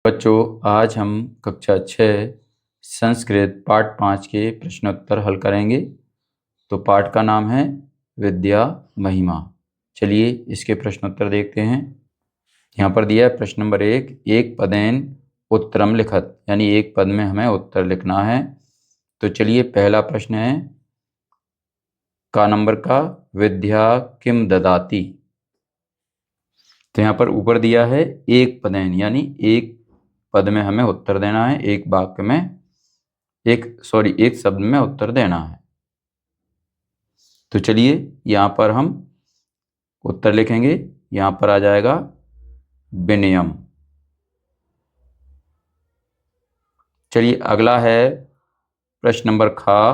बच्चों, आज हम कक्षा 6 संस्कृत पाठ 5 के प्रश्नोत्तर हल करेंगे। तो पाठ का नाम है विद्या महिमा। चलिए इसके प्रश्नोत्तर देखते हैं। यहाँ पर दिया है प्रश्न नंबर 1, एक पदेन उत्तरम लिखत, यानी एक पद में हमें उत्तर लिखना है। तो चलिए पहला प्रश्न है का नंबर का विद्या किम ददाति। तो यहाँ पर ऊपर दिया है एक पदेन, यानी एक पद में हमें उत्तर देना है, एक वाक्य में एक शब्द में उत्तर देना है। तो चलिए यहाँ पर हम उत्तर लिखेंगे। यहाँ पर आ जाएगा विनयम। चलिए अगला है प्रश्न नंबर खा,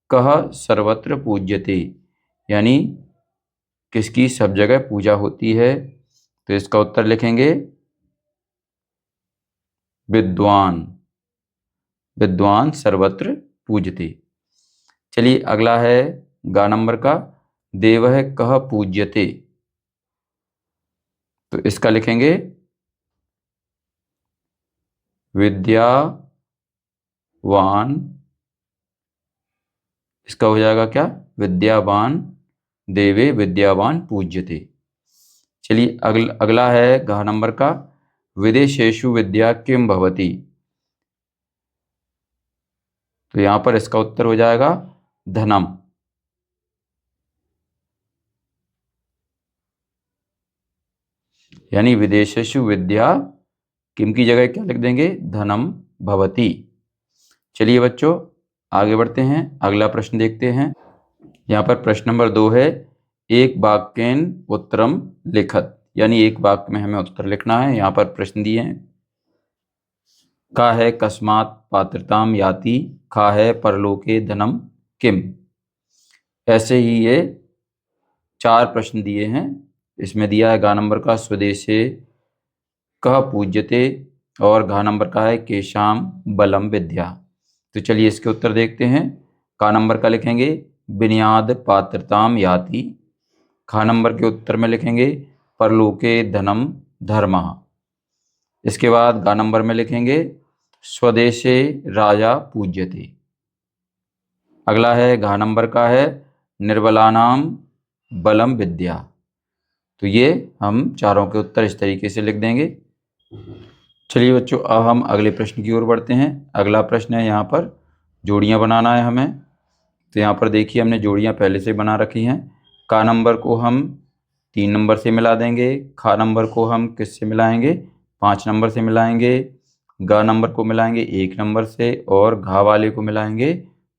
कह सर्वत्र पूज्यते, यानी किसकी सब जगह पूजा होती है। तो इसका उत्तर लिखेंगे विद्वान। विद्वान सर्वत्र पूज्यते। चलिए अगला है गा नंबर का, देवः कह पूज्यते। तो इसका लिखेंगे विद्यावान। इसका हो जाएगा क्या, विद्यावान देवे विद्यावान पूज्यते। चलिए अगला है घ नंबर का, विदेशेषु विद्या किम भवति। तो यहां पर इसका उत्तर हो जाएगा धनम। यानी विदेशेषु विद्या किम की जगह क्या लिख देंगे, धनम भवति। चलिए बच्चों आगे बढ़ते हैं, अगला प्रश्न देखते हैं। यहाँ पर प्रश्न नंबर 2 है, एक वाक्येन उत्तरम लिखत, यानी एक वाक्य में हमें उत्तर लिखना है। यहाँ पर प्रश्न दिए हैं, का है कस्मात् पात्रताम याति, खा है परलोके धनम किम। ऐसे ही ये 4 प्रश्न दिए हैं। इसमें दिया है गा नंबर का स्वदेशे कह पूज्यते, और घा नंबर का है केशाम बलम विद्या। तो चलिए इसके उत्तर देखते हैं। का नंबर का लिखेंगे विनयाद पात्रताम याति। खा नंबर के उत्तर में लिखेंगे परलोके धनम धर्मः। इसके बाद गा नंबर में लिखेंगे स्वदेशे राजा पूज्यते। अगला है घा नंबर का है निर्बलानाम बलम विद्या। तो ये हम चारों के उत्तर इस तरीके से लिख देंगे। चलिए बच्चों अब हम अगले प्रश्न की ओर बढ़ते हैं। अगला प्रश्न है यहाँ पर जोड़ियाँ बनाना है हमें। तो यहाँ पर देखिए हमने जोड़ियाँ पहले से बना रखी हैं। का नंबर को हम 3 नंबर से मिला देंगे, खा नंबर को हम किससे मिलाएंगे, 5 नंबर से मिलाएंगे, गा नंबर को मिलाएंगे 1 नंबर से, और घा वाले को मिलाएंगे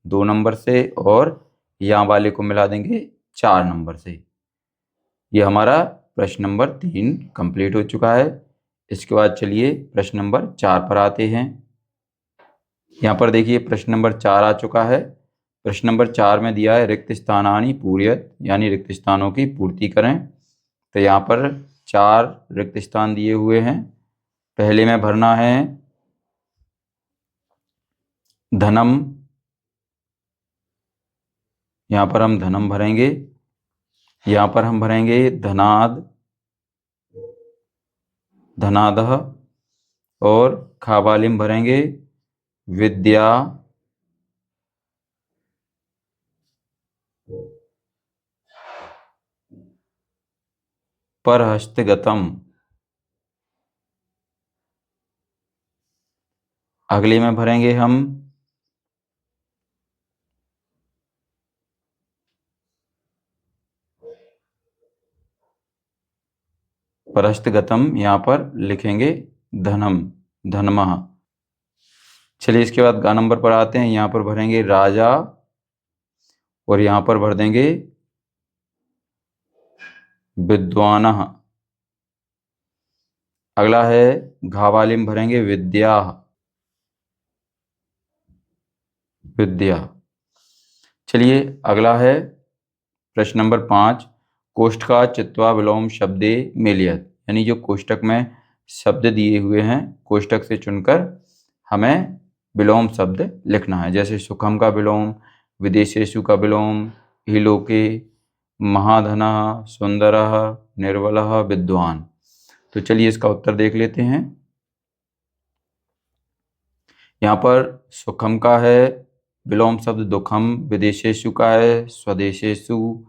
2 नंबर से, और या वाले को मिला देंगे 4 नंबर से। ये हमारा प्रश्न नंबर 3 कंप्लीट हो चुका है। इसके बाद चलिए प्रश्न नंबर 4 पर आते हैं। यहाँ पर देखिए प्रश्न नंबर 4 आ चुका है। प्रश्न नंबर 4 में दिया है रिक्त स्थानानि पूरयत, यानी रिक्त स्थानों की पूर्ति करें। तो यहाँ पर 4 रिक्त स्थान दिए हुए हैं। पहले में भरना है धनम। यहाँ पर हम धनम भरेंगे। यहाँ पर हम भरेंगे धनाद, धनादह, और खाबालिम भरेंगे विद्या, पर हस्तगतम। अगले में भरेंगे हम परहस्तगतम, यहाँ पर लिखेंगे धनम, धनमः। चलिए इसके बाद गा नंबर पर आते हैं। यहाँ पर भरेंगे राजा, और यहाँ पर भर देंगे विद्वानः। अगला है घा वाले में भरेंगे विद्या, विद्या। चलिए अगला है प्रश्न नंबर 5, कोष्ठका चित्वा विलोम शब्दे मेलियत, यानी जो कोष्ठक में शब्द दिए हुए हैं कोष्ठक से चुनकर हमें विलोम शब्द लिखना है। जैसे सुखम का विलोम, विदेशेषु का विलोम, हिलोके, महाधनः, सुंदरः, निर्बलः, विद्वान। तो चलिए इसका उत्तर देख लेते हैं। यहाँ पर सुखम का है विलोम शब्द दुखम, विदेशेषु का है स्वदेशेषु,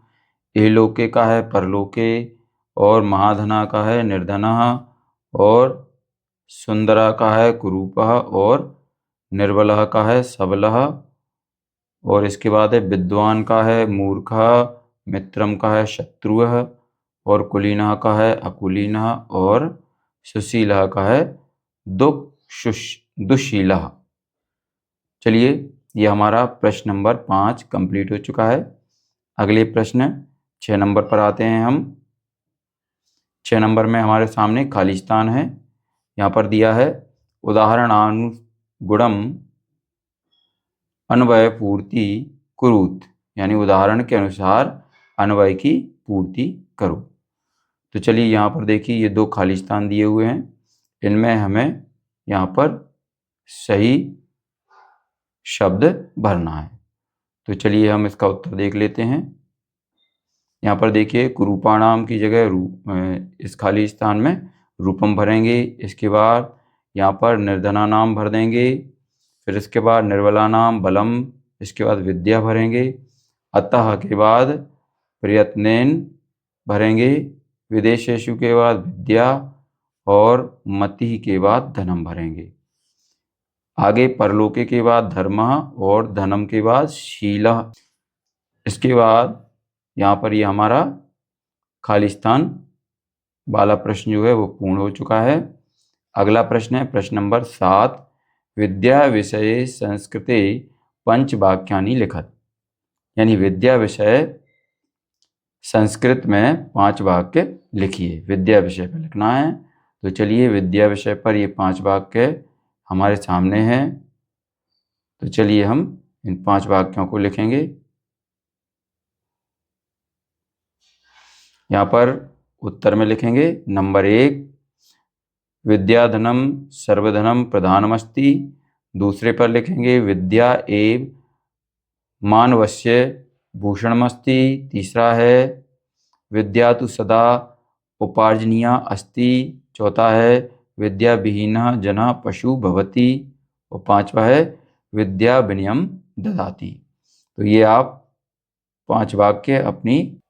इहलोके का है परलोके, और महाधना का है निर्धना, और सुंदरा का है कुरूपः, और निर्बलः का है सबलः, और इसके बाद है विद्वान का है मूर्खः, मित्रम का है शत्रुः, और कुलीनः का है अकुलीनः, और सुशीलः का है दुःशीलः। चलिए, ये हमारा प्रश्न नंबर 5 कंप्लीट हो चुका है। अगले प्रश्न 6 नंबर पर आते हैं हम। 6 नंबर में हमारे सामने खाली स्थान है। यहाँ पर दिया है उदाहरणानुगुणम अन्वय पूर्ति कुरुत, यानी उदाहरण के अनुसार अन्वय की पूर्ति करो। तो चलिए यहाँ पर देखिए, ये 2 खाली स्थान दिए हुए हैं, इनमें हमें यहाँ पर सही शब्द भरना है। तो चलिए हम इसका उत्तर देख लेते हैं। यहाँ पर देखिए, कुरूपाणाम की जगह इस खाली स्थान में रूपम भरेंगे। इसके बाद यहाँ पर निर्धना नाम भर देंगे। फिर इसके बाद निर्बला नाम बलम, इसके बाद विद्या भरेंगे। अतः के बाद प्रयत्नेन भरेंगे। विदेशेषु के बाद विद्या, और मति के बाद धनम भरेंगे। आगे परलोके के बाद धर्म, और धनम के बाद शीला। इसके बाद यहाँ पर ये हमारा खाली स्थान वाला प्रश्न जो है वो पूर्ण हो चुका है। अगला प्रश्न है प्रश्न नंबर 7, विद्या विषये संस्कृते पंचवाक्यानि लिखत, यानी विद्या विषय संस्कृत में 5 वाक्य लिखिए। विद्या विषय पर लिखना है। तो चलिए, विद्या विषय पर ये 5 वाक्य हमारे सामने हैं। तो चलिए हम इन 5 वाक्यों को लिखेंगे। यहाँ पर उत्तर में लिखेंगे नंबर 1, विद्याधनम सर्वधनम प्रधानमस्ति। दूसरे पर लिखेंगे विद्या एव मानवस्य भूषणमस्ति। तीसरा है विद्या तु सदा उपार्जनीया अस्ति। चौथा है विद्या विहीनः जनः पशु भवति। और 5वां है विद्या विनयम ददाति। तो ये आप 5 वाक्य अपनी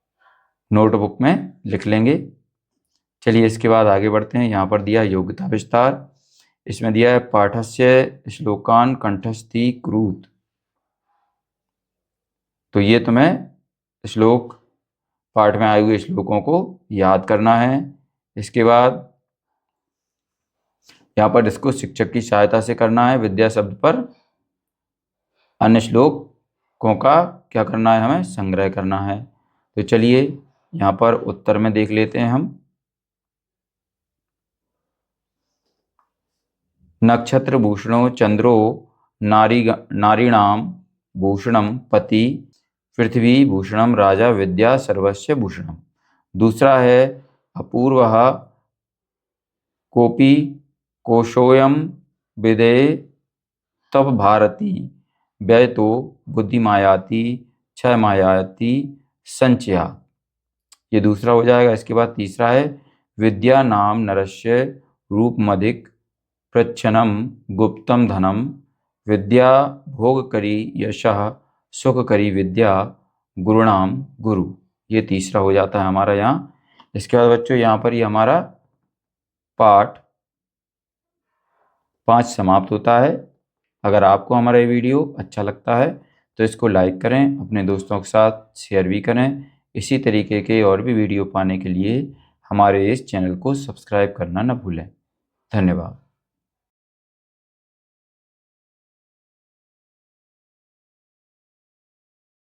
नोटबुक में लिख लेंगे। चलिए, इसके बाद आगे बढ़ते हैं। यहाँ पर दिया योग्यता विस्तार। इसमें दिया है पाठस्य श्लोकान कंठस्थी कुरुत। तो ये तुम्हें श्लोक, पाठ में आए हुए श्लोकों को याद करना है। इसके बाद यहाँ पर इसको शिक्षक की सहायता से करना है। विद्या शब्द पर अन्य श्लोकों का क्या करना है, हमें संग्रह करना है। तो चलिए यहाँ पर उत्तर में देख लेते हैं हम। नक्षत्र भूषणो चंद्रो नारीणाम भूषणम पति, पृथ्वी भूषणम राजा विद्या सर्वस्य भूषणम। दूसरा है अपूर्वः कोपि कोशोयम विदेय तब भारती, व्ययतो बुद्धिमायाति क्षयमायाति संचया। ये दूसरा हो जाएगा। इसके बाद तीसरा है विद्या नाम नरस्य रूपमधिक प्रच्छनम गुप्तम धनम, विद्या भोग करी यशः सुख करी विद्या गुरुणाम गुरु। ये तीसरा हो जाता है हमारा यहाँ। इसके बाद बच्चों यहाँ पर ये हमारा पाठ 5 समाप्त होता है। अगर आपको हमारा ये वीडियो अच्छा लगता है तो इसको लाइक करें, अपने दोस्तों के साथ शेयर भी करें। इसी तरीके के और भी वीडियो पाने के लिए हमारे इस चैनल को सब्सक्राइब करना न भूलें। धन्यवाद।